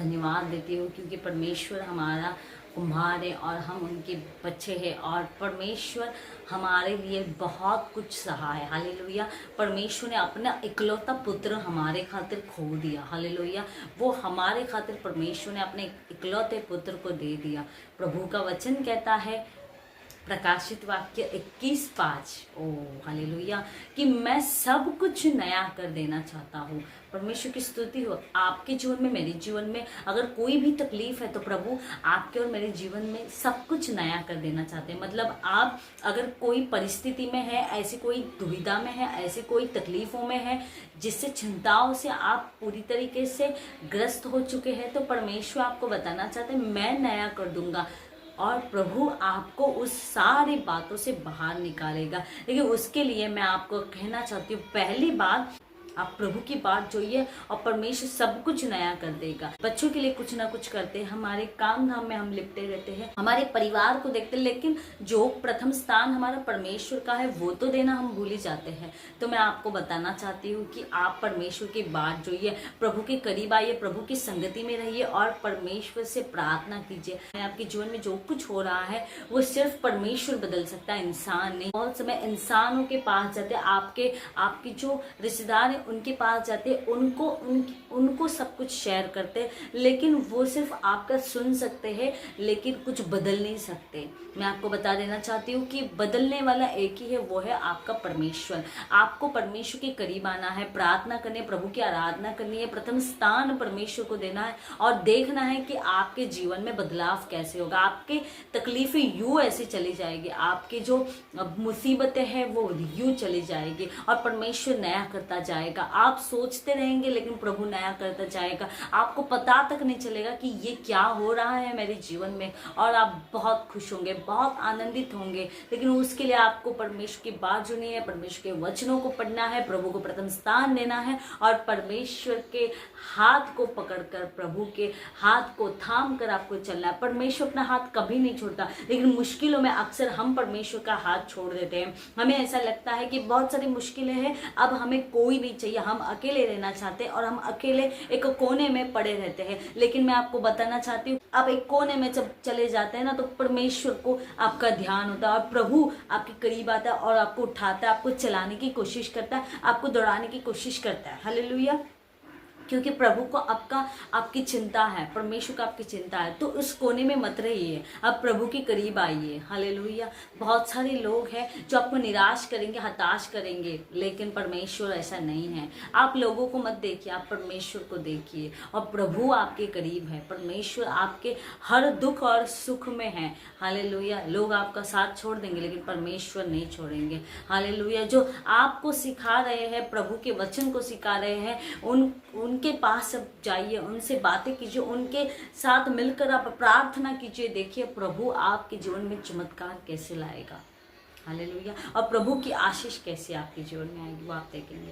धन्यवाद देती हूँ, क्योंकि परमेश्वर हमारा कुम्हार है और हम उनके बच्चे हैं, और परमेश्वर हमारे लिए बहुत कुछ सहा है। हालेलुया। परमेश्वर ने अपना इकलौता पुत्र हमारे खातिर खो दिया। हालेलुया। वो हमारे खातिर परमेश्वर ने अपने इकलौते पुत्र को दे दिया। प्रभु का वचन कहता है, प्रकाशित वाक्य 21:5, ओ हालेलुया, कि मैं सब कुछ नया कर देना चाहता हूँ। परमेश्वर की स्तुति हो। आपके जीवन में, मेरे जीवन में अगर कोई भी तकलीफ है तो प्रभु आपके और मेरे जीवन में सब कुछ नया कर देना चाहते हैं। मतलब आप अगर कोई परिस्थिति में है, ऐसी कोई दुविधा में है, ऐसी कोई तकलीफों में है जिससे चिंताओं से आप पूरी तरीके से ग्रस्त हो चुके हैं, तो परमेश्वर आपको बताना चाहते हैं, मैं नया कर दूंगा। और प्रभु आपको उस सारी बातों से बाहर निकालेगा। लेकिन उसके लिए मैं आपको कहना चाहती हूँ, पहली बात, आप प्रभु की बात जोइए और परमेश्वर सब कुछ नया कर देगा। बच्चों के लिए कुछ ना कुछ करते हैं, हमारे काम धाम में हम लिपटे रहते हैं, हमारे परिवार को देखते हैं, लेकिन जो प्रथम स्थान हमारा परमेश्वर का है वो तो देना हम भूल ही जाते हैं। तो मैं आपको बताना चाहती हूँ कि आप परमेश्वर की बात जोइए, प्रभु के करीब आइए, प्रभु की संगति में रहिए और परमेश्वर से प्रार्थना कीजिए। आपके जीवन में जो कुछ हो रहा है वो सिर्फ परमेश्वर बदल सकता है, इंसान नहीं। बहुत समय इंसानों के पास जाते, आपके जो रिश्तेदार है उनके पास जाते, उनको सब कुछ शेयर करते, लेकिन वो सिर्फ आपका सुन सकते हैं लेकिन कुछ बदल नहीं सकते। मैं आपको बता देना चाहती हूँ कि बदलने वाला एक ही है, वो है आपका परमेश्वर। आपको परमेश्वर के करीब आना है, प्रार्थना करनी है, प्रभु की आराधना करनी है, प्रथम स्थान परमेश्वर को देना है और देखना है कि आपके जीवन में बदलाव कैसे होगा। आपके तकलीफें यूं ऐसे चली जाएगी, आपकी जो मुसीबतें हैं वो यूं चली जाएगी और परमेश्वर नया करता जाएगा। आप सोचते रहेंगे लेकिन प्रभु नया करता जाएगा। आपको पता तक नहीं चलेगा कि ये क्या हो रहा है मेरे जीवन में, और आप बहुत खुश होंगे, बहुत आनंदित होंगे। लेकिन उसके लिए आपको परमेश्वर की बात सुननी है, परमेश्वर के वचनों को पढ़ना है, प्रभु को प्रथम स्थान देना है और परमेश्वर के हाथ को पकड़कर, प्रभु के हाथ को थाम कर आपको चलना है। परमेश्वर अपना हाथ कभी नहीं छोड़ता, लेकिन मुश्किलों में अक्सर हम परमेश्वर का हाथ छोड़ देते हैं। हमें ऐसा लगता है कि बहुत सारी मुश्किलें हैं, अब हमें कोई नहीं चाहिए, हम अकेले रहना चाहते हैं और हम अकेले एक कोने में पड़े रहते हैं। लेकिन मैं आपको बताना चाहती हूँ, आप एक कोने में जब चले जाते हैं ना, तो परमेश्वर को आपका ध्यान होता है और प्रभु आपके करीब आता है और आपको उठाता है, आपको चलाने की कोशिश करता है, आपको दौड़ाने की कोशिश करता है। हालेलुया। क्योंकि प्रभु को आपकी चिंता है, परमेश्वर को आपकी चिंता है। तो उस कोने में मत रहिए, अब प्रभु के करीब आइए। हालेलुया। बहुत सारे लोग हैं जो आपको निराश करेंगे, हताश करेंगे, लेकिन परमेश्वर ऐसा नहीं है। आप लोगों को मत देखिए, आप परमेश्वर को देखिए और प्रभु आपके करीब है। परमेश्वर आपके हर दुख और सुख में है। हालेलुया। लोग आपका साथ छोड़ देंगे लेकिन परमेश्वर नहीं छोड़ेंगे। हालेलुया। जो आपको सिखा रहे हैं, प्रभु के वचन को सिखा रहे हैं, उनके पास अब जाइए, उनसे बातें कीजिए, उनके साथ मिलकर आप प्रार्थना कीजिए। देखिए प्रभु आपके जीवन में चमत्कार कैसे लाएगा। हालेलुया। और प्रभु की आशीष कैसे आपके जीवन में आएगी वो आप देखेंगे।